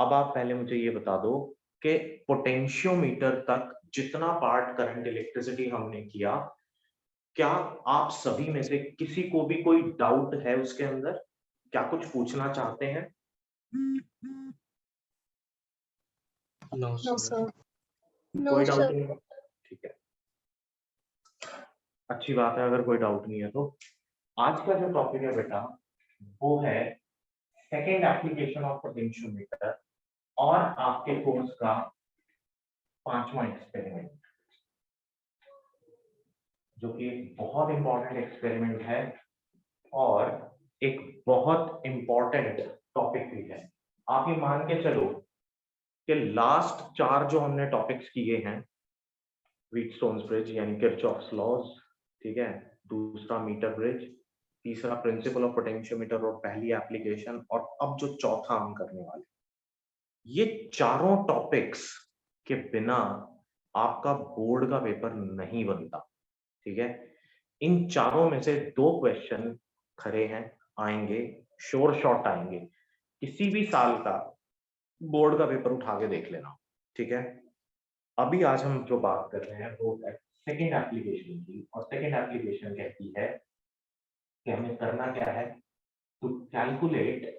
अब आप पहले मुझे ये बता दो कि पोटेंशियोमीटर तक जितना पार्ट करंट इलेक्ट्रिसिटी हमने किया, क्या आप सभी में से किसी को भी कोई डाउट है उसके अंदर? क्या कुछ पूछना चाहते हैं? No no sir. सर। कोई डाउट नहीं है? ठीक है, अच्छी बात है अगर कोई डाउट नहीं है तो। आज का जो टॉपिक है बेटा, वो है सेकेंड एप्लीकेशन ऑफ पोटेंशियोमीटर और आपके कोर्स का 5वां एक्सपेरिमेंट, जो कि एक बहुत इंपॉर्टेंट एक्सपेरिमेंट है और एक बहुत इंपॉर्टेंट टॉपिक भी है। आप ये मान के चलो कि लास्ट 4 जो हमने टॉपिक्स किए हैं, व्हीटस्टोन्स ब्रिज यानी किरचॉफ्स लॉज, ठीक है, दूसरा मीटर ब्रिज, तीसरा प्रिंसिपल ऑफ पोटेंशियोमीटर और पहली एप्लीकेशन, और अब जो चौथा हम करने वाले, ये चारों टॉपिक्स के बिना आपका बोर्ड का पेपर नहीं बनता। ठीक है, इन चारों में से 2 क्वेश्चन खड़े हैं, आएंगे, श्योर शॉट आएंगे। किसी भी साल का बोर्ड का पेपर उठा के देख लेना। ठीक है, अभी आज हम जो बात कर रहे हैं वो है सेकेंड एप्लीकेशन की, और सेकेंड एप्लीकेशन कहती है कि हमें करना क्या है, to calculate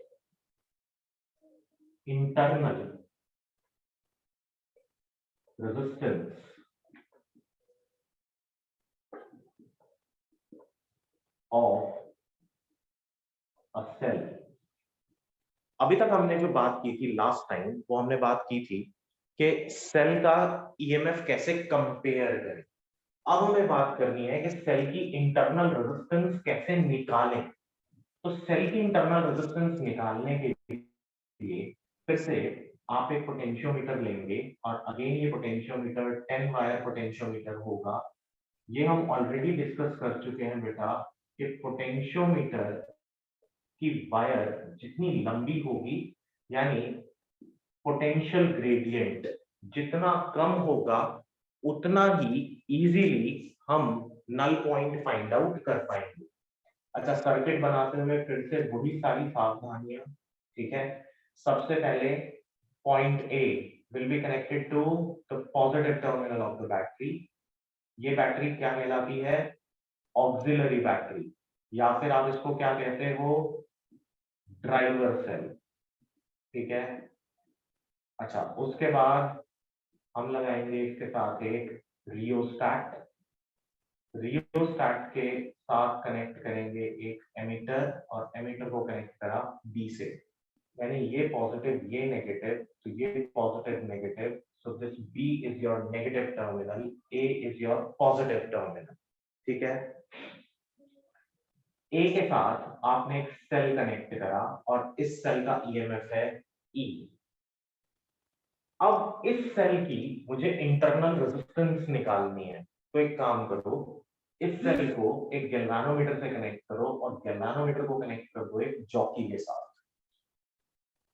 internal resistance of a cell. अभी तक हमने जो बात की थी लास्ट टाइम, वो हमने बात की थी कि सेल का ईएमएफ कैसे कंपेयर करें। अब हमें बात करनी है कि सेल की इंटरनल रेजिस्टेंस कैसे निकालें। तो सेल की इंटरनल रेजिस्टेंस निकालने के लिए फिर से आप एक पोटेंशियोमीटर लेंगे, और अगेन ये पोटेंशियोमीटर 10 वायर पोटेंशियोमीटर होगा। ये हम ऑलरेडी डिस्कस कर चुके हैं बेटा कि पोटेंशियोमीटर की वायर जितनी लंबी होगी, यानी पोटेंशियल ग्रेडियंट जितना कम होगा, उतना ही इजीली हम नल पॉइंट फाइंड आउट कर पाएंगे। अच्छा, सर्किट बनाते हुए फिर से वही सारी सावधानियां। ठीक है, सबसे पहले point A will be connected to the positive terminal of the battery. ये बैटरी क्या कहलाती है? ऑक्सिलरी बैटरी, या फिर आप इसको क्या कहते हो? Driver cell. ठीक है, अच्छा, उसके बाद हम लगाएंगे इसके साथ एक रियोस्टैट। रियोस्टैट के साथ कनेक्ट करेंगे एक एमीटर, और एमीटर को कनेक्ट करा बी से, यानी ये पॉजिटिव ये नेगेटिव, तो ये positive negative, so this B is your negative terminal, A is your positive terminal. ठीक है, ए के साथ आपने एक सेल कनेक्ट करा, और इस सेल का ईएमएफ है ई। अब इस सेल की मुझे इंटरनल रेजिस्टेंस निकालनी है, तो एक काम करो, इस सेल को एक गैल्वेनोमीटर से कनेक्ट करो, और गैल्वेनोमीटर को कनेक्ट कर दो एक जॉकी के साथ।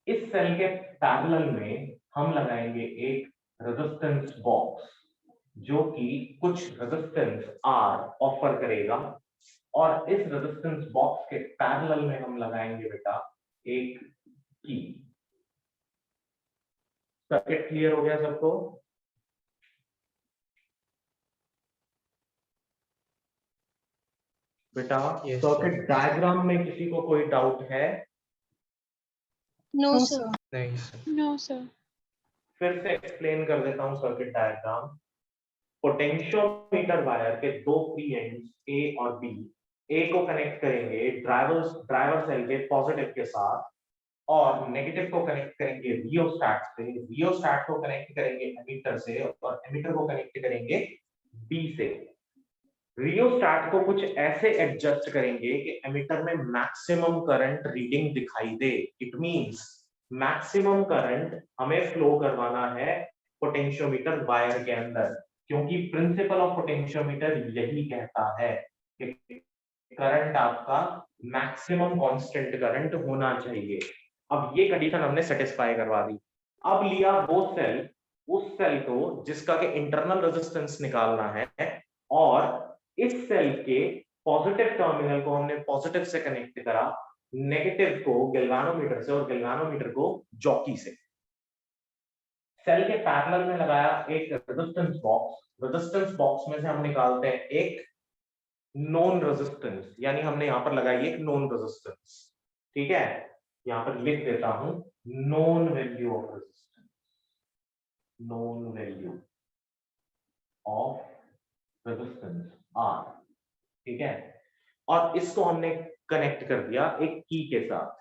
इस सेल के पैरेलल में हम लगाएंगे एक रेजिस्टेंस बॉक्स, जो कि कुछ रेजिस्टेंस आर ऑफर करेगा, और इस रेजिस्टेंस बॉक्स के पैरेलल में हम लगाएंगे बेटा एक की। सर्किट क्लियर हो गया सबको? बेटा सर्किट डायग्राम में किसी को कोई डाउट है? No sir. नहीं सर। No sir. फिर से एक्सप्लेन कर देता हूं सर्किट डायग्राम। पोटेंशियोमीटर वायर के 2 फ्री एंड्स ए और बी, ए को कनेक्ट करेंगे ड्राइवर सेल के पॉजिटिव के साथ, और नेगेटिव को कनेक्ट करेंगे रियोस्टैट से, रियोस्टैट को कनेक्ट करेंगे एमीटर से, और एमीटर को कनेक्ट करेंगे बी से। रियोस्टैट को कुछ ऐसे एडजस्ट करेंगे कि एमीटर में मैक्सिमम करंट रीडिंग दिखाई दे। इट मींस मैक्सिमम करंट हमें फ्लो करवाना है पोटेंशियोमीटर वायर के अंदर, क्योंकि प्रिंसिपल ऑफ पोटेंशियोमीटर यही कहता है कि करंट आपका मैक्सिमम कांस्टेंट करंट होना चाहिए। अब ये कंडीशन हमने सेटिस्फाई करवा दी। अब लिया वो सेल, उस सेल को जिसका के इंटरनल रेजिस्टेंस निकालना है, और इस सेल के पॉजिटिव टर्मिनल को हमने पॉजिटिव से कनेक्ट करा, नेगेटिव को गैल्वेनोमीटर से, और गैल्वेनोमीटर को जॉकी से। सेल के पैरेलल में लगाया एक रेजिस्टेंस बॉक्स में से हम निकालते हैं एक नॉन रेजिस्टेंस, यानी हमने यहां पर लगाई एक नॉन रेजिस्टेंस। ठीक है, यहां पर लिख देता हूं non value of resistance, non value of resistance R. ठीक है, और इसको हमने कनेक्ट कर दिया एक की के साथ।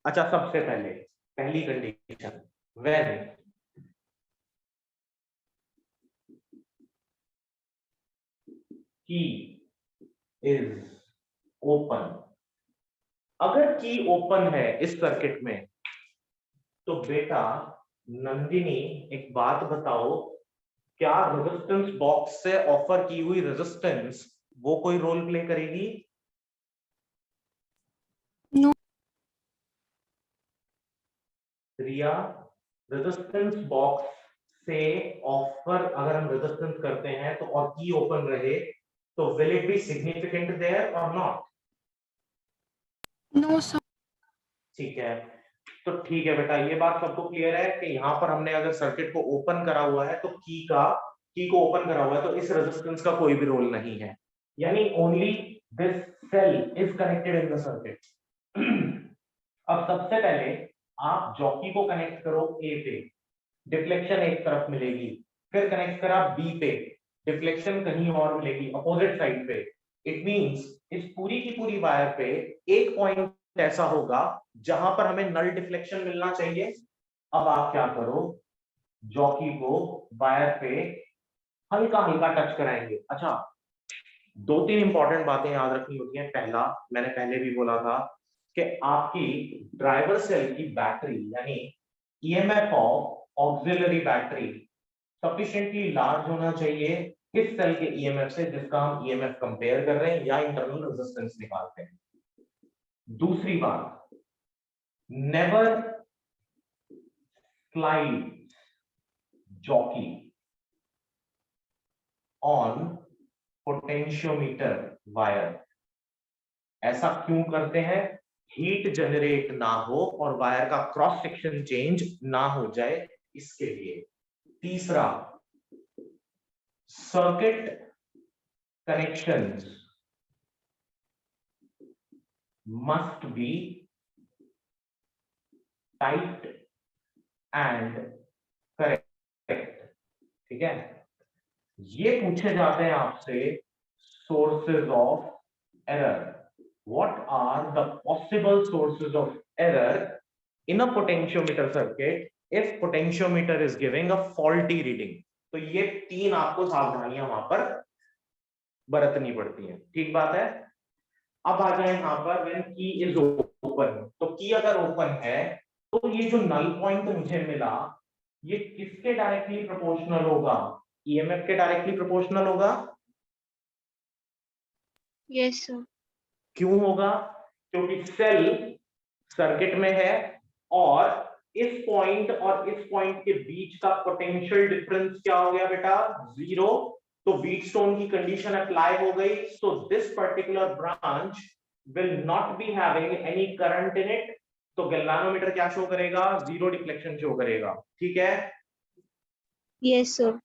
अच्छा, सबसे पहले पहली कंडीशन, व्हेन की इज ओपन, अगर की ओपन है इस सर्किट में तो बेटा नंदिनी एक बात बताओ, क्या रेजिस्टेंस बॉक्स से ऑफर की हुई रेजिस्टेंस वो कोई रोल प्ले करेगी? नो। रिया, रेजिस्टेंस बॉक्स से ऑफर अगर हम रेजिस्टेंस करते हैं तो और की ओपन रहे तो will it be significant there और नॉट? No sir. ठीक है, तो ठीक है बेटा, ये बात सबको क्लियर है कि यहाँ पर हमने अगर सर्किट को ओपन करा हुआ है तो की को ओपन करा हुआ है तो इस रेजिस्टेंस का कोई भी रोल नहीं है, यानी only this cell is connected in the circuit. अब सबसे पहले आप जॉकी को कनेक्ट करो ए पे, डिफ्लेक्शन एक तरफ मिलेगी, फिर कनेक्ट करा बी पे, डिफ्लेक्शन कहीं और मिलेगी अपोजिट साइड पे। इट मींस इस पूरी की पूरी वायर पे एक पॉइंट ऐसा होगा जहां पर हमें नल डिफ्लेक्शन मिलना चाहिए। अब आप क्या करो, जॉकी को वायर पे हल्का हल्का टच कराएंगे। अच्छा, दो तीन इंपॉर्टेंट बातें याद रखनी होती हैं। पहला, मैंने पहले भी बोला था कि आपकी ड्राइवर सेल की बैटरी यानी EMF of auxiliary battery sufficiently large होना चाहिए इस सेल के ईएमएफ से जिसका हम ईएमएफ कंपेयर कर रहे हैं या इंटरनल रेजिस्टेंस निकालते हैं। दूसरी बात, never slide jockey on potentiometer wire. ऐसा क्यों करते हैं? हीट जनरेट ना हो और वायर का क्रॉस सेक्शन चेंज ना हो जाए, इसके लिए। तीसरा, circuit connections must be tight and correct. ठीक है, ये पूछे जाते हैं आपसे sources of error. What are the possible sources of error in a potentiometer circuit if potentiometer is giving a faulty reading? तो ये तीन आपको सावधानियां वहां पर बरतनी पड़ती हैं। ठीक बात है। अब आ जाए यहाँ पर when key is open, तो की अगर ओपन है तो ये जो नल पॉइंट मुझे मिला ये किसके डायरेक्टली प्रोपोर्शनल होगा? ईएमएफ के डायरेक्टली प्रोपोर्शनल होगा। Yes sir. क्यों होगा? क्योंकि सेल सर्किट में है और इस पॉइंट और इस पॉइंट के बीच का पोटेंशियल डिफरेंस क्या हो गया बेटा? जीरो। तो व्हीटस्टोन की कंडीशन अप्लाई हो गई। So this particular branch will not be having any current in it. तो गैल्वेनोमीटर क्या शो करेगा? जीरो डिफ्लेक्शन शो करेगा। ठीक है, यस सर।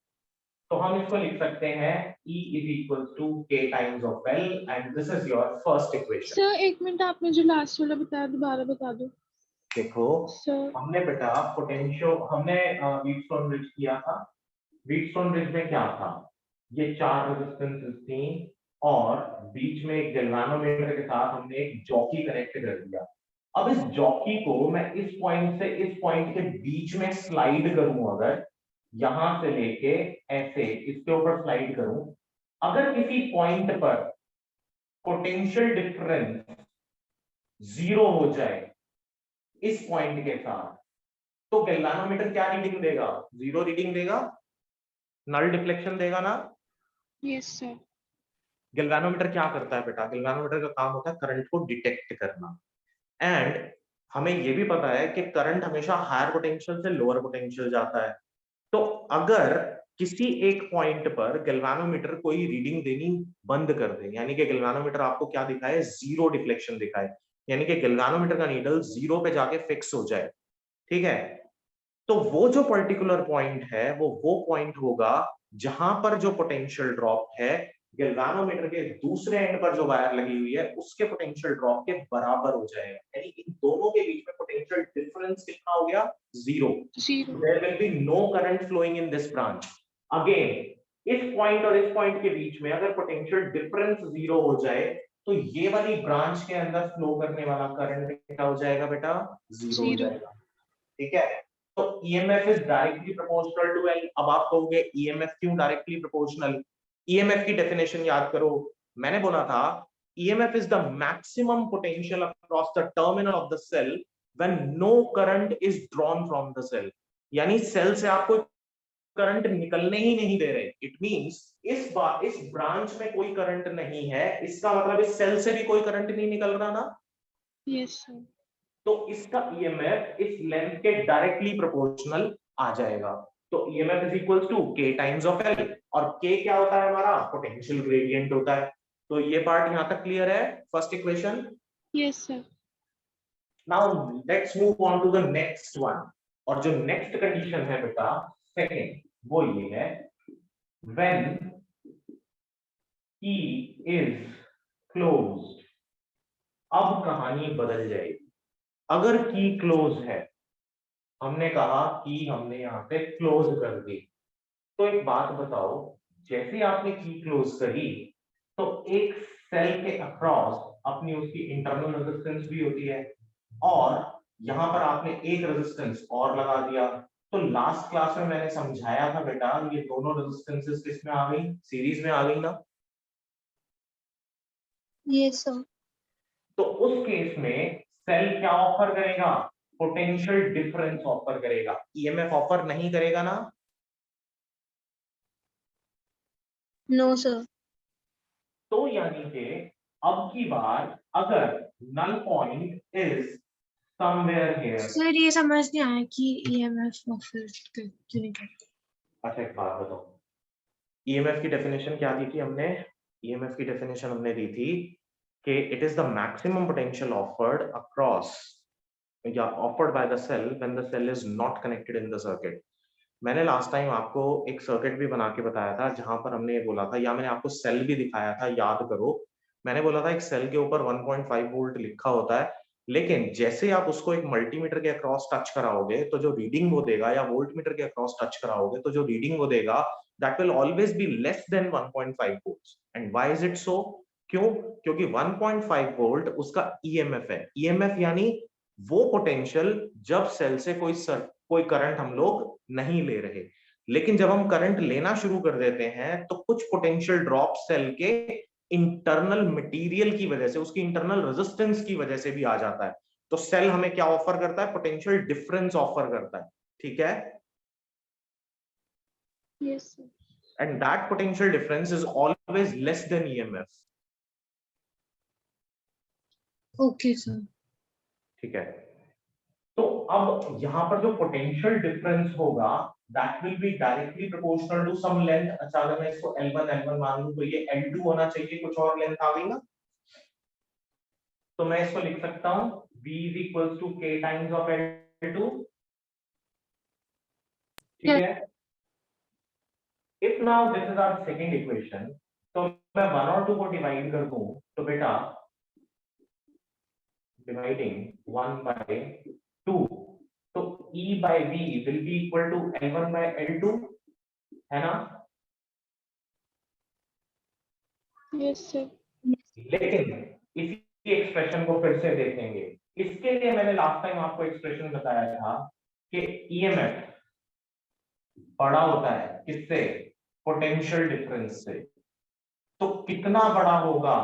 तो हम इसको लिख सकते हैं E is equal to K times of L and this is your first equation. Sir एक मिनट, आप मुझे लास्ट वाला बताया, दोबारा बता दो। देखो सर हमने बेटा पोटेंशियो हमने व्हीटस्टोन ब्रिज किया था। व्हीटस्टोन ब्रिज में क्या था? ये चार रेजिस्टेंसेस थी और बीच में एक गैल्वेनोमीटर के साथ हमने एक जॉकी कनेक्ट कर दिया। अब इस जॉकी को मैं इस पॉइंट से इस पॉइंट के बीच में स्लाइड करूं, अगर यहां से लेके ऐसे इसके ऊपर स्लाइड करूं, अगर किसी पॉइंट पर पोटेंशियल डिफरेंस जीरो हो जाए इस पॉइंट के साथ तो गैल्वेनोमीटर क्या रीडिंग देगा? जीरो रीडिंग देगा, नल डिफ्लेक्शन देगा ना। Yes sir. गैल्वेनोमीटर क्या करता है बेटा? गैल्वेनोमीटर का काम होता है करंट को डिटेक्ट करना। एंड हमें ये भी पता है कि करंट हमेशा हायर पोटेंशियल से लोअर पोटेंशियल जाता है। तो अगर किसी एक पॉइंट पर गैल्वेनोमीटर कोई रीडिंग देनी बंद कर दे, यानी कि गैल्वेनोमीटर आपको क्या दिखाए? जीरो डिफ्लेक्शन दिखाए, यानी कि गैल्वेनोमीटर का नीडल जीरो पे जाके फिक्स हो जाए। ठीक है, तो वो जो पर्टिकुलर पॉइंट है वो पॉइंट होगा जहां पर जो पोटेंशियल ड्रॉप है गैल्वेनोमीटर के दूसरे एंड पर जो वायर लगी हुई है उसके पोटेंशियल ड्रॉप के बराबर हो जाएगा, यानी इन दोनों के बीच में पोटेंशियल डिफरेंस कितना हो गया? Zero. Zero. There will be no current flowing in this branch. Again इस पॉइंट और इस पॉइंट के बीच में अगर पोटेंशियल डिफरेंस जीरो हो जाए तो ये वाली ब्रांच के अंदर फ्लो करने वाला करंट क्या हो जाएगा बेटा? जीरो हो जीरो। जाएगा। ठीक है, तो EMF is directly proportional to L। अब आप कहोगे EMF क्यों डायरेक्टली प्रोपोर्शनल? EMF की डेफिनेशन याद करो, मैंने बोला था EMF is the maximum potential across the terminal of the cell when no current is drawn from the cell। यानी सेल से आपको करंट निकलने ही नहीं दे रहे। इट मींस इस ब्रांच में कोई करंट नहीं है, इसका मतलब इस सेल से भी कोई करंट नहीं निकल रहा ना। Yes sir. तो इसका EMF इस लेंथ के डायरेक्टली प्रोपोर्शनल आ जाएगा। तो EMF is equals to K times of L, और K क्या होता है हमारा? पोटेंशियल ग्रेडियंट होता है। तो ये पार्ट यहां तक क्लियर है, first equation. Yes sir. Now let's move on to the next one. और जो नेक्स्ट कंडीशन है बेटा सेकंड, वो ये है व्हेन key is closed। अब कहानी बदल जाएगी। अगर की क्लोज है, हमने कहा कि हमने यहाँ पे क्लोज कर दी, तो एक बात बताओ, जैसे आपने की क्लोज करी तो एक सेल के अक्रॉस अपनी उसकी इंटरनल रेजिस्टेंस भी होती है, और यहां पर आपने एक रेजिस्टेंस और लगा दिया। तो लास्ट क्लास में मैंने समझाया था बेटा, ये दोनों रेजिस्टेंसेस किस में आ गई? सीरीज में आ गई ना। Yes sir. तो उस केस में सेल क्या ऑफर करेगा? पोटेंशियल डिफरेंस ऑफर करेगा, EMF ऑफर नहीं करेगा ना। No sir. तो यानी कि अब की बार अगर null point is somewhere here. Sir ये समझ नहीं आया कि EMF ऑफर क्यों नहीं करते। अच्छा एक बात बताओ, EMF की डेफिनेशन क्या दी थी हमने? EMF की डेफिनेशन हमने दी थी कि it is the maximum potential offered across या offered by the cell when the cell is not connected in the circuit. मैंने लास्ट टाइम आपको एक सर्किट भी बना के बताया था जहां पर हमने ये बोला था, या मैंने आपको सेल भी दिखाया था, याद करो। मैंने बोला था एक सेल के ऊपर 1.5 वोल्ट लिखा होता है, लेकिन जैसे आप उसको एक मल्टीमीटर के अक्रॉस टच कराओगे तो जो रीडिंग वो देगा, या वोल्टमीटर के अक्रॉस टच कराओगे तो जो रीडिंग वो देगा, that will always be less than 1.5 volts. And why is it so? क्यों? क्योंकि 1.5 वोल्ट उसका EMF है। EMF यानी वो पोटेंशियल जब सेल से कोई करंट हम लोग नहीं ले रहे, लेकिन जब हम करंट लेना शुरू कर देते हैं तो कुछ पोटेंशियल ड्रॉप सेल के इंटरनल मटेरियल की वजह से, उसकी इंटरनल रेजिस्टेंस की वजह से भी आ जाता है। तो सेल हमें क्या ऑफर करता है? पोटेंशियल डिफरेंस ऑफर करता है। ठीक है, yes sir. And that potential difference is always less than EMF। Okay sir. ठीक है, तो अब यहां पर जो पोटेंशियल डिफरेंस होगा that will be directly proportional to some length. अच्छा अगर मैं इसको L1 मान लूं तो ये L2 होना चाहिए, कुछ और लेंथ आ गई ना। तो मैं इसको लिख सकता हूं V is equals to K times of L2। ठीक है, if now this is our second equation, तो मैं 1 और 2 को डिवाइड कर दूं तो बेटा डिवाइडिंग 1 by 2, तो E by V will be equal to L1 by L2, है ना। Yes sir. लेकिन इसी एक्सप्रेशन को फिर से देखेंगे। इसके लिए मैंने लास्ट टाइम आपको एक्सप्रेशन बताया था कि EMF बड़ा होता है किससे? पोटेंशियल डिफरेंस से। तो कितना बड़ा होगा?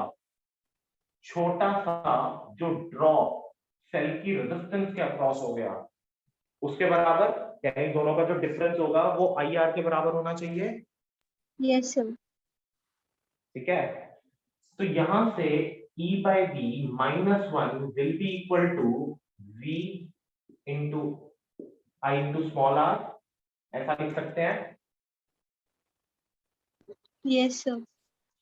छोटा सा जो ड्रॉप सेल की रेजिस्टेंस के अक्रॉस हो गया उसके बराबर, यानी दोनों का जो डिफरेंस होगा वो IR के बराबर होना चाहिए। Yes sir. ठीक है, तो यहां से E by V -1 will be equal to V into I into small r, ऐसा लिख सकते हैं। Yes sir.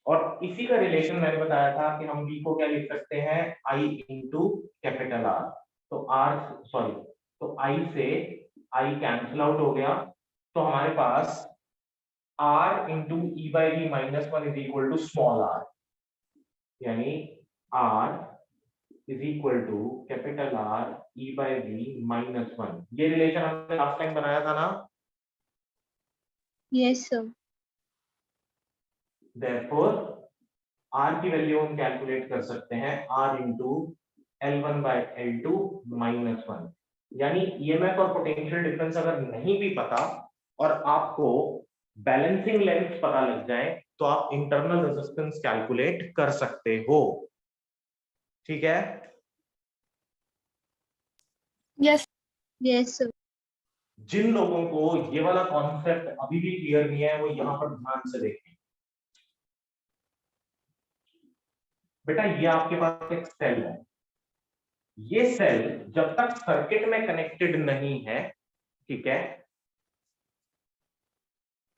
और इसी का रिलेशन मैंने बताया था कि हम V को क्या लिख सकते हैं? I into capital R। तो R सॉरी, तो I से आई कैंसिल आउट हो गया, तो हमारे पास r into E by V minus one is equal to small r, यानी r is equal to capital R E by V minus one. ये रिलेशन हमने लास्ट टाइम बनाया था ना। Yes, sir. Therefore R की वैल्यू हम calculate कर सकते हैं R into L1 by L2 minus one. यानी ईएमएफ और पोटेंशियल डिफरेंस अगर नहीं भी पता और आपको बैलेंसिंग लेंथ पता लग जाए तो आप इंटरनल रेजिस्टेंस कैलकुलेट कर सकते हो। ठीक है, Yes. Yes, sir. जिन लोगों को ये वाला कॉन्सेप्ट अभी भी क्लियर नहीं है वो यहां पर ध्यान से देखें। बेटा ये आपके पास एक सेल है, ये सेल जब तक सर्किट में कनेक्टेड नहीं है, ठीक है,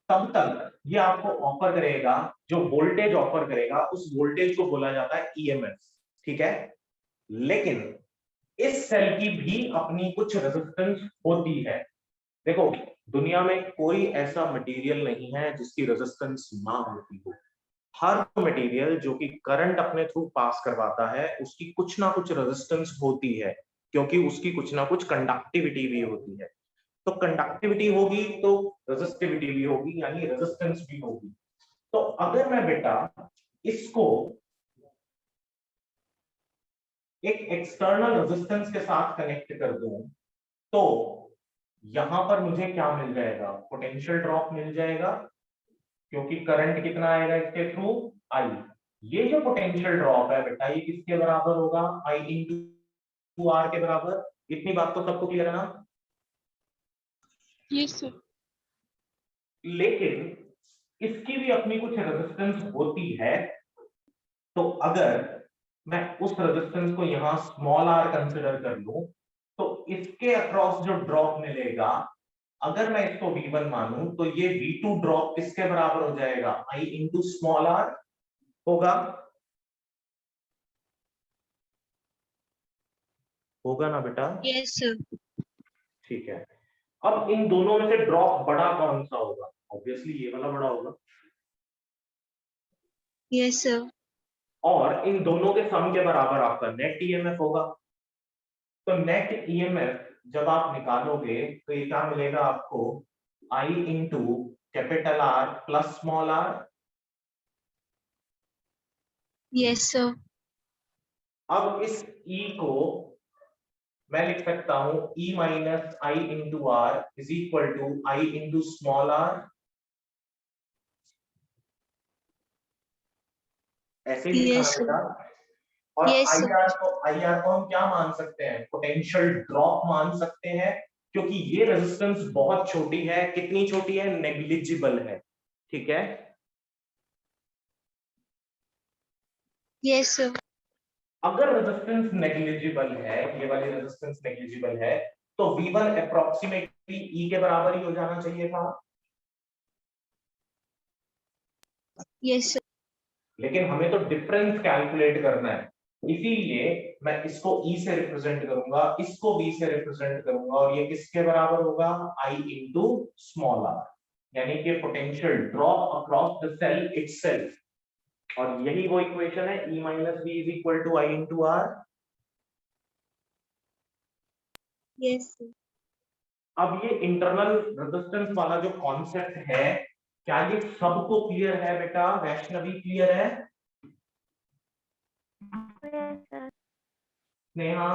तब तक ये आपको ऑफर करेगा, जो वोल्टेज ऑफर करेगा उस वोल्टेज को बोला जाता है ईएमएफ। ठीक है, लेकिन इस सेल की भी अपनी कुछ रेजिस्टेंस होती है। देखो दुनिया में कोई ऐसा मटेरियल नहीं है जिसकी रेजिस्टेंस ना होती हो। हर मटेरियल जो कि करंट अपने थ्रू पास करवाता है उसकी कुछ ना कुछ रेजिस्टेंस होती है, क्योंकि उसकी कुछ ना कुछ कंडक्टिविटी भी होती है। तो कंडक्टिविटी होगी तो रेजिस्टिविटी भी होगी, यानी रेजिस्टेंस भी होगी। तो अगर मैं बेटा इसको एक एक्सटर्नल रेजिस्टेंस के साथ कनेक्ट कर दूं तो यहां पर मुझे क्या मिल जाएगा, पोटेंशियल ड्रॉप मिल जाएगा, क्योंकि करंट कितना आएगा इसके थ्रू, आई। ये जो पोटेंशियल ड्रॉप है बेटा ये किसके बराबर होगा, आई इंटू आर के बराबर। इतनी बात तो सबको क्लियर है ना। Yes, sir. लेकिन इसकी भी अपनी कुछ रेजिस्टेंस होती है, तो अगर मैं उस रेजिस्टेंस को यहां स्मॉल आर कंसिडर कर लूं तो इसके अक्रॉस जो ड्रॉप मिलेगा, अगर मैं इसको V1 मानूं तो ये V2 ड्रॉप किसके बराबर हो जाएगा, I इंटू स्मॉल आर होगा। होगा ना बेटा। Yes, sir. ठीक है, अब इन दोनों में से ड्रॉप बड़ा कौन सा होगा, ऑब्वियसली ये वाला बड़ा होगा। Yes, sir. और इन दोनों के सम के बराबर आपका नेट ईएमएफ होगा। तो नेट ईएमएफ जब आप निकालोगे तो ये क्या मिलेगा आपको, I into capital R plus small r। Yes, sir. अब इस E को मैं लिख सकता हूं E minus I into R is equal to I into small r। ऐसे ही लिखा Yes, sir. बेटा। और Yes, sir. IR को हम क्या मान सकते हैं, पोटेंशियल ड्रॉप मान सकते हैं, क्योंकि ये रेजिस्टेंस बहुत छोटी है। कितनी छोटी है, नेग्लिजिबल है। ठीक है, Yes, sir. अगर रेजिस्टेंस नेग्लिजिबल है, ये वाली रेजिस्टेंस नेग्लिजिबल है, तो V1 अप्रोक्सीमेटली E के बराबर ही हो जाना चाहिए था। Yes, sir. लेकिन हमें तो डिफरेंस कैलकुलेट करना है, इसीलिए मैं इसको E से रिप्रेजेंट करूंगा, इसको B से रिप्रेजेंट करूंगा, और ये किसके बराबर होगा, I इंटू स्मॉल r, यानी कि potential drop across the cell itself. और यही वो इक्वेशन है E minus B is equal to I into R. Yes, sir. अब ये इंटरनल रेजिस्टेंस वाला जो कॉन्सेप्ट है, क्या ये सबको क्लियर है बेटा, वैष्णवी क्लियर है, Yes, sir. Sneha,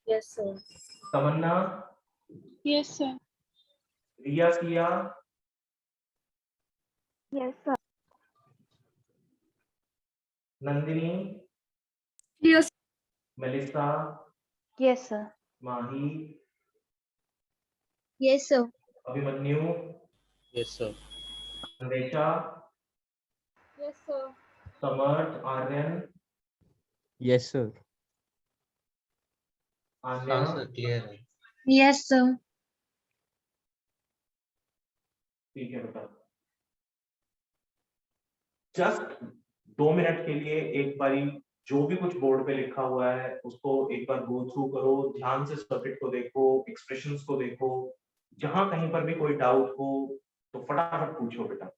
Yes, sir. तमन्ना, Yes, sir. रिया, किया, Yes, sir. Nandini, Yes. Melissa, Yes, sir. माही, Yes, sir. Abhimanyu, Yes, sir. संदेशा, Yes, sir. समर्थ, आर्यन, Yes, sir. आन्या, हाँ सर क्लियर है। Yes, sir. ठीक है बेटा। जस्ट 2 मिनट के लिए एक बारी जो भी कुछ बोर्ड पे लिखा हुआ है उसको एक बार गो थ्रू करो, ध्यान से सर्किट को देखो, एक्सप्रेशंस को देखो, जहां कहीं पर भी कोई डाउट हो तो फटाफट पूछो बेटा।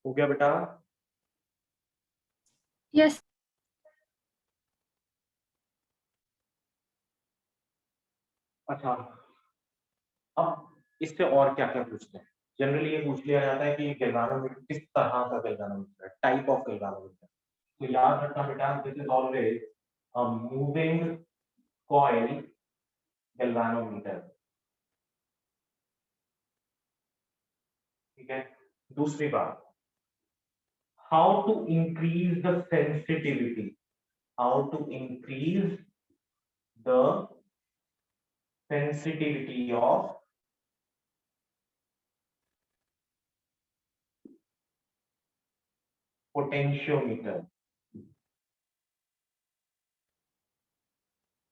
हो गया बेटा? Yes. अच्छा, अब इससे और क्या क्या पूछते हैं? जनरली ये पूछ लिया जाता है कि गैल्वेनोमीटर किस तरह का गैल्वेनोमीटर है, टाइप ऑफ गैल्वेनोमीटर। तो याद रखना बेटा, this is always a moving coil galvanometer. ठीक है। दूसरी बात, how to increase the sensitivity, how to increase the sensitivity of potentiometer।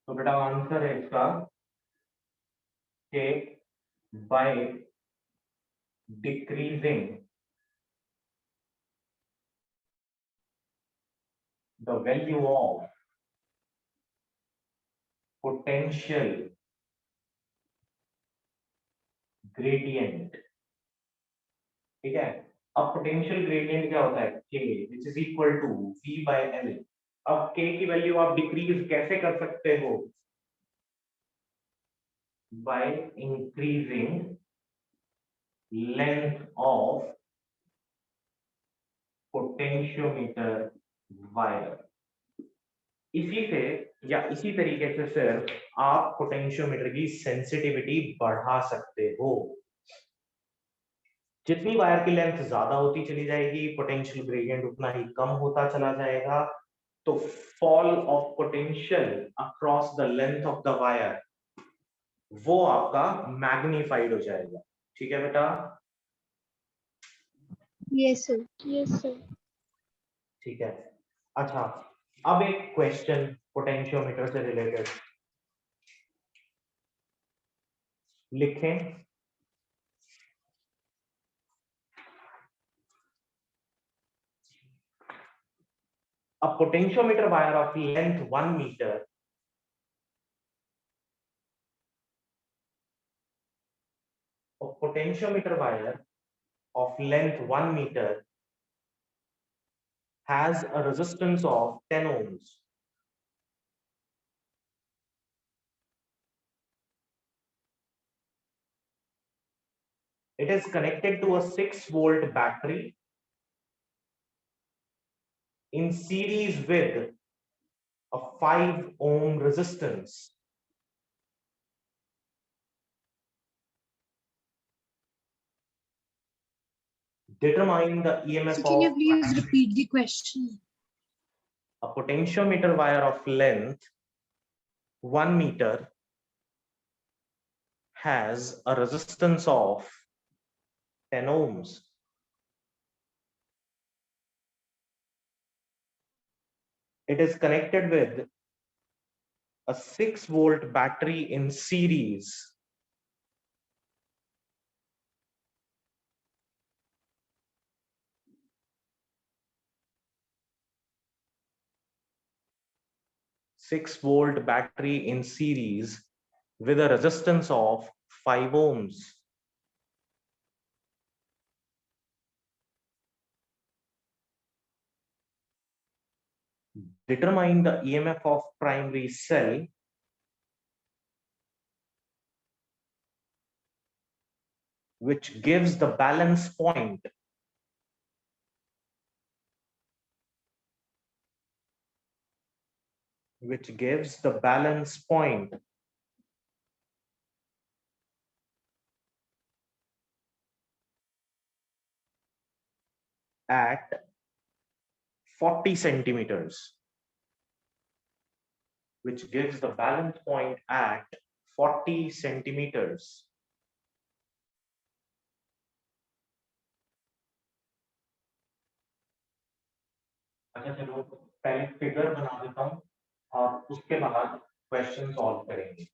तो बेटा आंसर है इसका कि by decreasing the value of potential gradient। ठीक है। अब पोटेंशियल ग्रेडियंट क्या होता है? k which is equal to v by l। अब k की वैल्यू आप डिक्रीज कैसे कर सकते हो? by increasing length of potentiometer wire। इसी से या इसी तरीके से सिर्फ आप पोटेंशियोमीटर की सेंसिटिविटी बढ़ा सकते हो। जितनी वायर की लेंथ ज्यादा होती चली जाएगी, पोटेंशियल ग्रेडियंट उतना ही कम होता चला जाएगा। तो fall of potential across the length of the wire वो आपका मैग्नीफाइड हो जाएगा। ठीक है बेटा? Yes, sir. Yes, sir. ठीक है। अच्छा, अब एक क्वेश्चन पोटेंशियोमीटर से रिलेटेड लिखें। A potentiometer wire of length 1 meter has a resistance of 10 ohms. It is connected to a 6-volt battery in series with a 5 ohm resistance. Determine the EMF So can you of please repeat the question? a potentiometer wire of length 1 meter has a resistance of 10 ohms. It is connected with a 6-volt battery in series. Six-volt battery in series with a resistance of 5 ohms. Determine the EMF of primary cell which gives the balance point at 40 centimeters, which gives the balance point at 40 centimeters. अच्छा चलो पहले figure बना देता हूं और उसके बाद question solve करेंगे।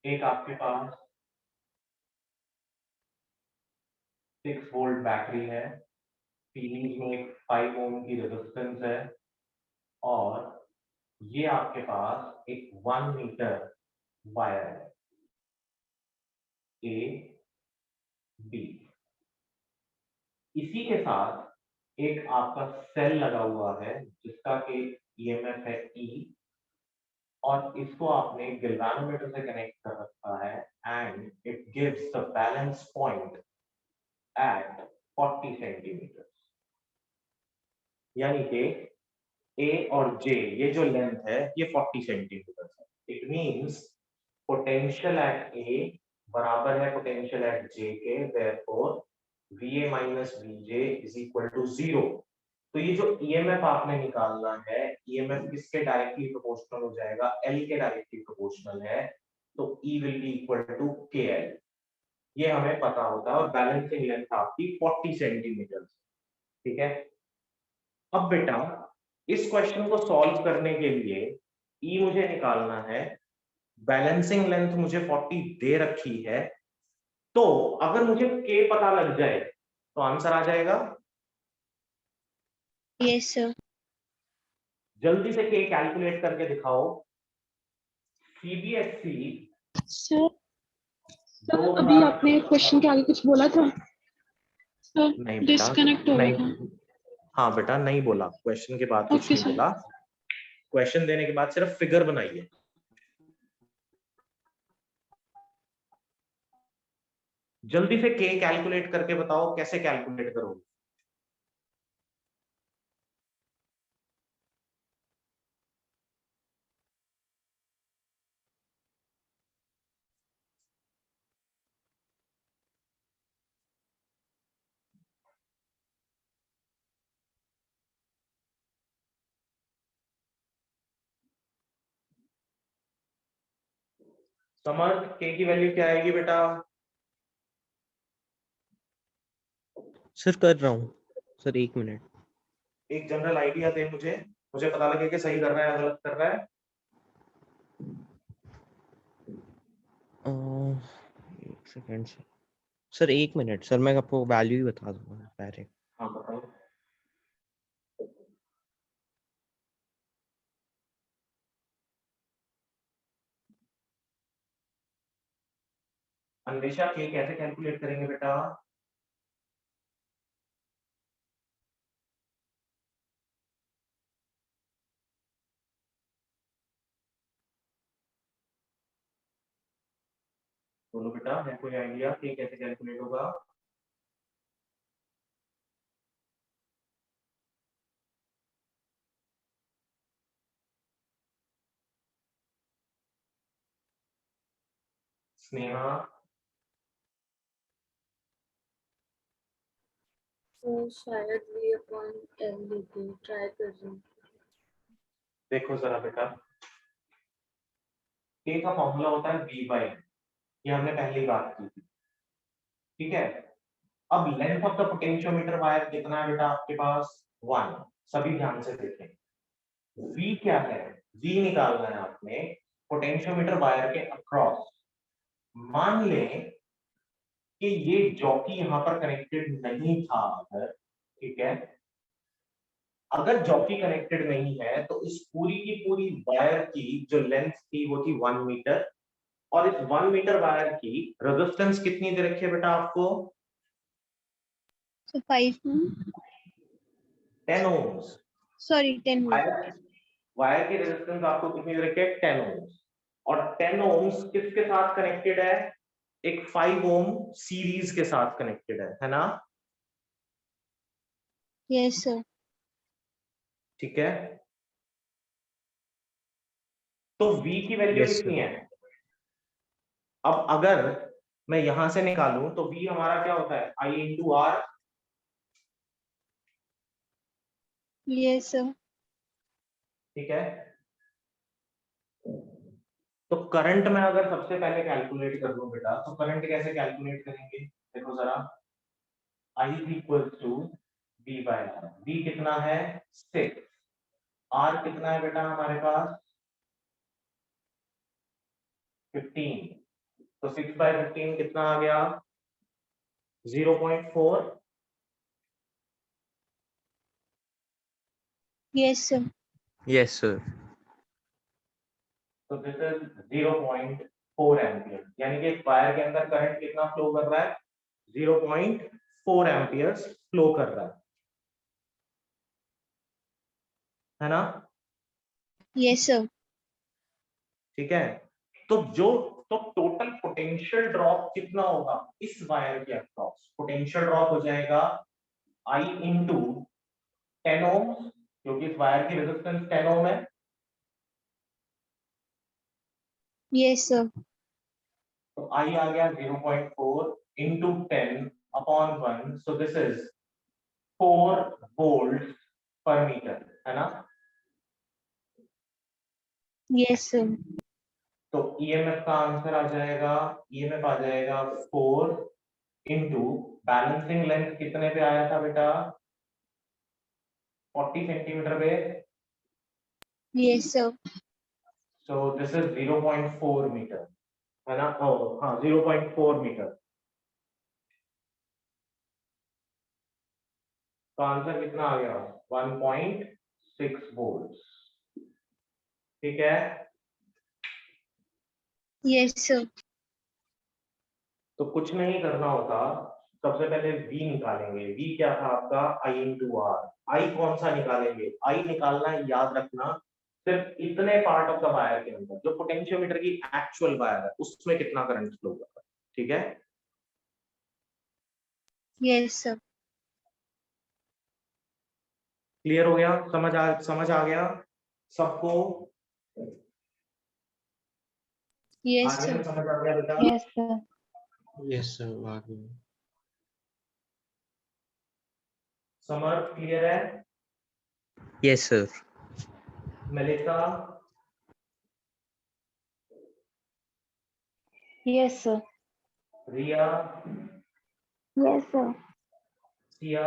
एक आपके पास 6 वोल्ट बैटरी है, सीरीज में एक 5 ओम की रेजिस्टेंस है और ये आपके पास एक 1 मीटर वायर है ए बी। इसी के साथ एक आपका सेल लगा हुआ है जिसका कि ईएमएफ है ई और इसको आपने गैल्वेनोमीटर से कनेक्ट कर रखा है and it gives the balance point at 40 centimetre. यानी कि ए और जे ये जो लेंथ है ये 40 सेंटीमीटर है। It means potential at A बराबर है potential at J K, therefore VA minus VJ is equal to 0। तो ये जो ईएमएफ आपने निकालना है, ईएमएफ किसके डायरेक्टली प्रोपोर्शनल हो जाएगा? L के डायरेक्टली प्रोपोर्शनल है, तो E will be equal to KL। ये हमें पता होता है और बैलेंसिंग लेंथ आपकी 40 सेंटीमीटर। ठीक है, अब बेटा इस क्वेश्चन को सॉल्व करने के लिए E मुझे निकालना है, बैलेंसिंग लेंथ मुझे 40 दे रखी है, तो अगर मुझे K पता लग जाए तो आंसर आ जाएगा। Yes, sir. जल्दी से K कैलकुलेट करके दिखाओ। CBSC सर दो अभी बार आपने क्वेश्चन के आगे कुछ बोला था सर, नहीं बेटा, डिस्कनेक्ट हो गया था। नहीं, हाँ बेटा नहीं बोला, क्वेश्चन के बाद कुछ ओके नहीं सर। बोला। क्वेश्चन देने के बाद सिर्फ फिगर बनाइए। जल्दी से K कैलकुलेट करके बताओ, कैसे कैलकुलेट करोगे? समर्थ, K की वैल्यू क्या आएगी बेटा? सर कर रहा हूँ सर, 1 मिनट। एक जनरल आइडिया दे मुझे, मुझे पता लगे कि सही कर रहा है या गलत कर रहा है। 1 सेकंड सर, 1 मिनट सर, मैं आपको वैल्यू ही बता दूंगा डायरेक्ट। हाँ बताओ। अन्वेषा, K कैसे कैलकुलेट करेंगे बेटा? बोलो बेटा, है कोई आइडिया कि कैसे कैलकुलेट होगा? स्नेहा, तो शायद V upon L लेके ट्राई कर रही हूँ। देखो जरा बेटा, K का फॉर्मूला होता है V बाई, ये हमने पहली बात की थी, ठीक है। अब length of the potentiometer wire कितना है बेटा आपके पास? 1। सभी ध्यान से देखें, V क्या है? V निकालना है आपने पोटेंशियोमीटर वायर के अक्रॉस। मान लें कि ये जॉकी यहाँ पर कनेक्टेड नहीं था, अगर, ठीक है, अगर जॉकी कनेक्टेड नहीं है तो इस पूरी की पूरी वायर की जो लेंथ थी वो थी 1 मीटर, और इस 1 मीटर वायर की रेजिस्टेंस कितनी दे रखी है बेटा आपको? So 5 10 ohms। sorry 10 वायर की रेजिस्टेंस आपको कितनी दे रखी है? 10 ohms। और 10 ohms किसके साथ कनेक्टेड है? एक 5 ohm सीरीज के साथ कनेक्टेड है ना? Yes sir. ठीक है, तो V की वैल्यू Yes, कितनी sir. है? अब अगर मैं यहां से निकालूं तो V हमारा क्या होता है? I into R, Yes sir. ठीक है। तो करंट में अगर सबसे पहले कैलकुलेट कर लूं बेटा, तो करंट कैसे कैलकुलेट करेंगे? देखो जरा, I equal to V by R। V कितना है? 6। R कितना है बेटा हमारे पास? 15। तो 6 बाय 15 कितना आ गया? 0.4। Yes sir. Yes, sir. तो दिस इज 0.4 एम्पियर, यानी कि इस वायर के अंदर करंट कितना फ्लो कर रहा है? 0.4 एम्पियर्स फ्लो कर रहा है ना? Yes sir. ठीक है, तो टोटल पोटेंशियल ड्रॉप कितना होगा इस वायर के अक्रॉस? पोटेंशियल ड्रॉप हो जाएगा I इंटू 10 ओम, क्योंकि इस वायर की रेजिस्टेंस 10 ओम है। Yes sir. तो I आ गया 0.4 into 10 upon 1, so this is 4 volt पर मीटर, है ना? Yes sir. तो ईएमएफ का आंसर आ जाएगा, ईएमएफ आ जाएगा 4 इंटू बैलेंसिंग लेंथ कितने पे आया था बेटा? 40 सेंटीमीटर पे। Yes sir. So this is 0.4 metre, है ना? हाँ 0.4 मीटर। तो आंसर कितना आ गया? 1.6 वोल्ट, ठीक है। Yes sir. तो कुछ नहीं करना होता, सबसे पहले V निकालेंगे। V क्या था आपका? I into are. I कौन सा निकालेंगे? I निकालना है, याद रखना, सिर्फ इतने पार्ट ऑफ द वायर के अंदर जो पोटेंशियोमीटर की एक्चुअल वायर है उसमें कितना करंट फ्लो कर रहा है, ठीक है। Yes sir. क्लियर हो गया? समझ आ गया सबको? Yes आगे में sir. समझ आ गया बेटा? Yes sir. Yes, sir. आगे। समर क्लियर है? Yes, sir. Melissa, Yes sir. रिया, Yes sir. सिया,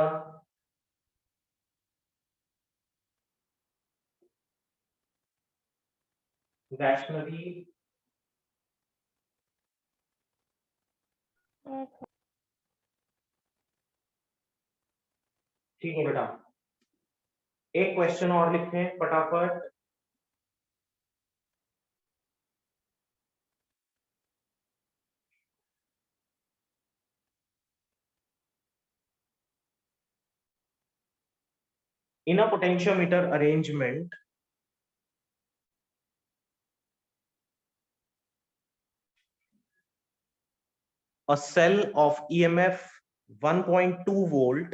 वैष्णवी, ठीक है बेटा। एक क्वेश्चन और लिखते हैं फटाफट। In a potentiometer arrangement, a cell of EMF 1.2 volt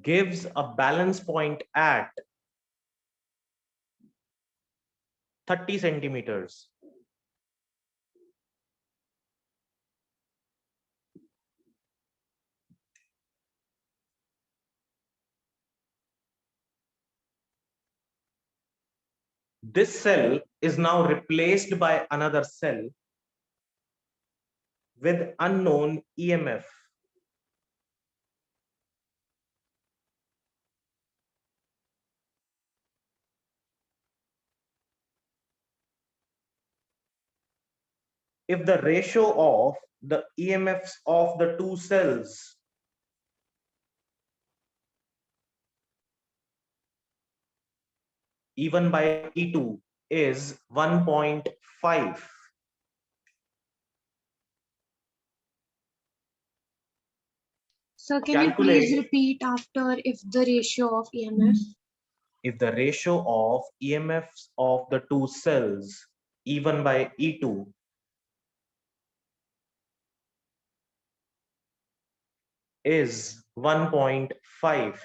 gives a balance point at 30 centimeters. This cell is now replaced by another cell with unknown EMF. If the ratio of the EMFs of the two cells even by E2 is 1.5, So can you calculate please repeat after if the ratio of EMF? if the ratio of EMFs of the two cells even by E2 is 1.5.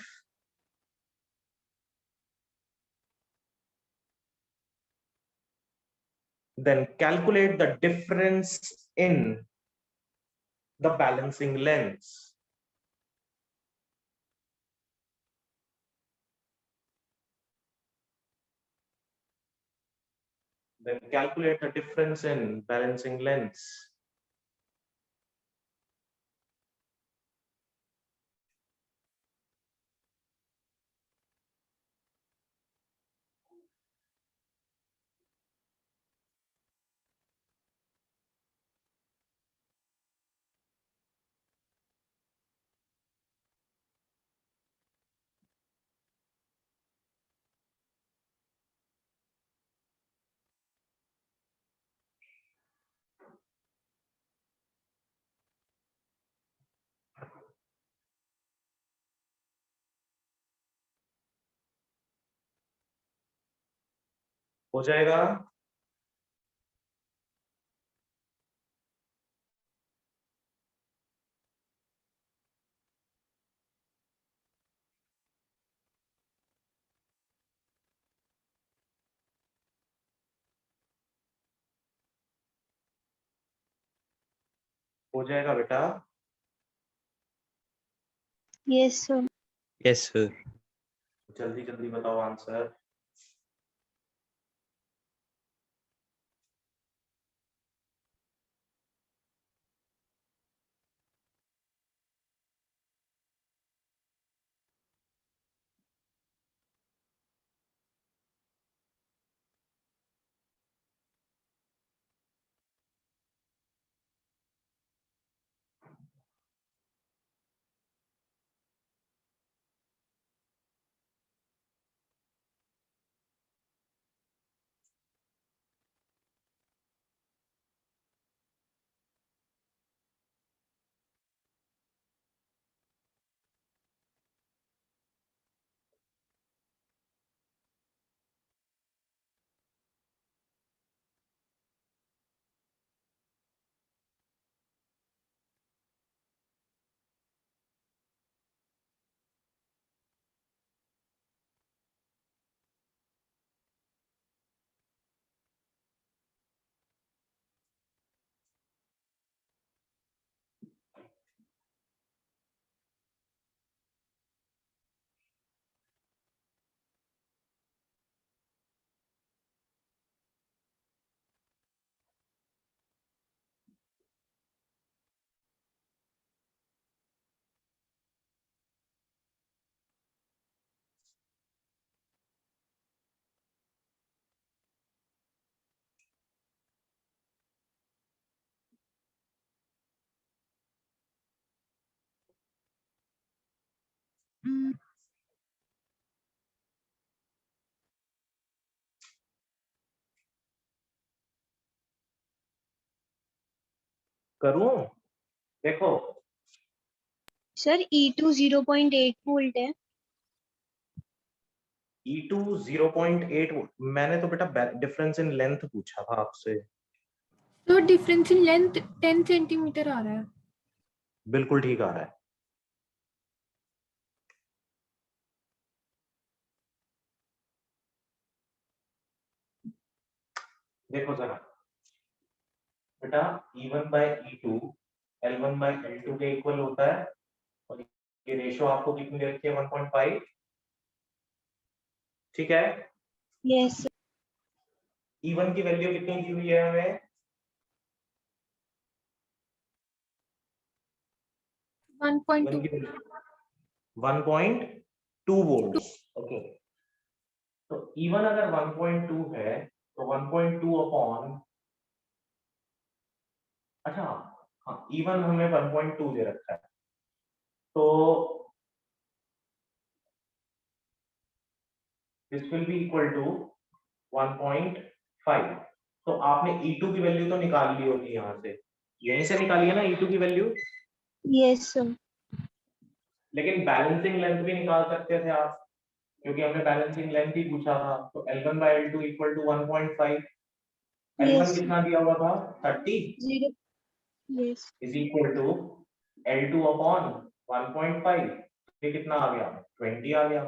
Then calculate the difference in the balancing lengths. Then calculate the difference in balancing lengths. हो जाएगा? हो जाएगा बेटा? Yes, sir. Yes, sir. जल्दी जल्दी बताओ answer. करूं? देखो Sir, E2 0.8 volt है. E2 0.8, मैंने तो बेटा डिफरेंस इन लेंथ पूछा था आपसे। तो डिफरेंस इन लेंथ 10 सेंटीमीटर आ रहा है। बिल्कुल ठीक आ रहा है। देखो जरा बेटा, E1 by E2 L1 by L2 के इक्वल होता है, और ये रेशियो आपको कितनी दे रखी है 1.5, ठीक है। Yes, sir. E1 की वैल्यू कितनी दी हुई है हमें? 1.2 1.2 वोल्ट। ओके, तो E1 अगर 1.2 है तो 1.2 अपॉन, अच्छा हाँ, E1 हमें 1.2 दे रखा है, तो this will be equal to 1.5। तो आपने E2 की वैल्यू तो निकाल ली होगी, यहाँ से यहीं से निकाली है ना E2 की वैल्यू, Yes, sir. लेकिन बैलेंसिंग लेंथ भी निकाल सकते थे आप, क्योंकि हमने बैलेंसिंग लेंथ ही पूछा था। तो L1 by L2 equal to 1.5। L1 Yes, sir. कितना दिया हुआ था 30 Zero. Yes. Is equal to L2 upon 1.5, ये कितना आ गया 20 आ गया।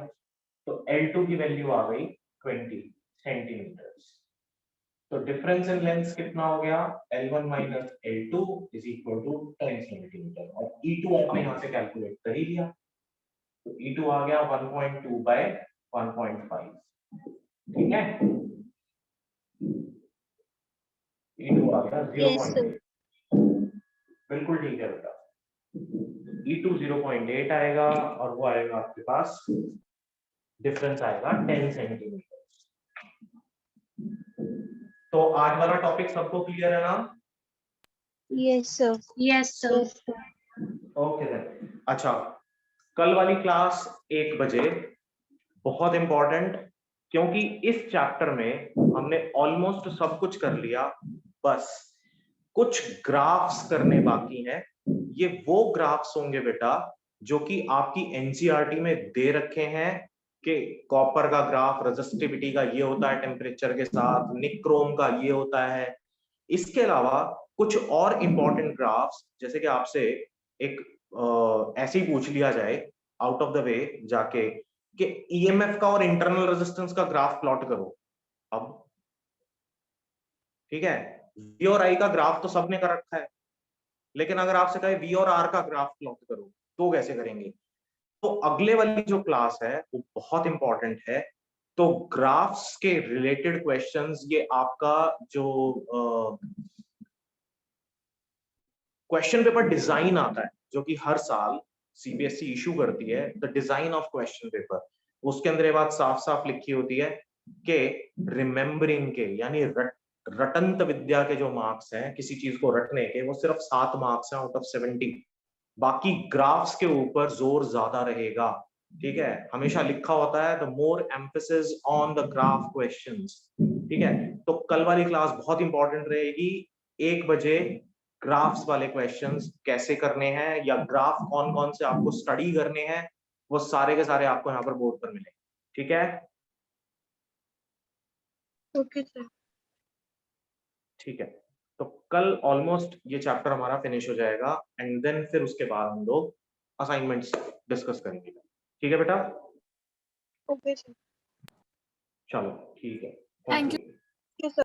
तो L2 की वैल्यू आ गई 20 सेंटीमीटर। तो डिफरेंस इन लेंथ कितना हो गया, L1 minus L2 is equal to 10 centimetre, और E2 आपने यहाँ से कैलकुलेट कर ही लिया, तो E2 आ गया 1.2 बाय 1.5, ठीक है। E2 आ गया Yes, sir. 0.8, बिल्कुल ठीक है बेटा। E2 0.8 आएगा, और वो आएगा आपके पास, डिफरेंस आएगा 10 सेंटीमीटर। तो आज वाला टॉपिक सबको क्लियर है ना? Yes, sir. Yes, sir. Yes, sir. Okay then. अच्छा, कल वाली क्लास 1 बजे, बहुत इंपॉर्टेंट, क्योंकि इस चैप्टर में हमने ऑलमोस्ट सब कुछ कर लिया, बस कुछ ग्राफ्स करने बाकी हैं। ये वो ग्राफ्स होंगे बेटा जो कि आपकी एनसीईआरटी में दे रखे हैं, कि कॉपर का ग्राफ रेजिस्टिविटी का ये होता है टेम्परेचर के साथ, निक्रोम का ये होता है। इसके अलावा कुछ और इंपॉर्टेंट ग्राफ्स, जैसे कि आपसे एक ऐसे ही पूछ लिया जाए आउट ऑफ द वे जाके कि ईएमएफ का और इंटरनल रेजिस्टेंस का ग्राफ प्लॉट करो, अब ठीक है, वी और आई का ग्राफ तो सबने कर रखा है, लेकिन अगर आपसे कहे वी और आर का ग्राफ प्लॉट करो तो कैसे करेंगे? तो अगले वाली जो क्लास है वो बहुत इंपॉर्टेंट है। तो ग्राफ्स के रिलेटेड क्वेश्चंस, ये आपका जो क्वेश्चन पेपर डिजाइन आता है, जो कि हर साल सीबीएसई इशू करती है, the design of question paper, उसके अंदर ये बात साफ साफ लिखी होती है कि रिमेम्बरिंग के, यानी रटंत विद्या के जो मार्क्स हैं किसी चीज को रटने के, वो सिर्फ 7 मार्क्स हैं आउट ऑफ 70। बाकी ग्राफ्स के ऊपर जोर ज्यादा रहेगा, ठीक है, हमेशा लिखा होता है the more emphasis on the graph questions, ठीक है। तो कल वाली क्लास बहुत इंपॉर्टेंट रहेगी, 1 बजे ग्राफ्स वाले क्वेश्चंस कैसे करने हैं, या ग्राफ कौन कौन से आपको स्टडी करने हैं, वो सारे के सारे आपको यहाँ पर बोर्ड पर मिलेंगे, ठीक है। Okay, sir. ठीक है, तो कल ऑलमोस्ट ये चैप्टर हमारा फिनिश हो जाएगा, एंड देन फिर उसके बाद हम लोग असाइनमेंट्स डिस्कस करेंगे, ठीक है बेटा। Okay, sir. चलो ठीक है, Thank you। you, sir.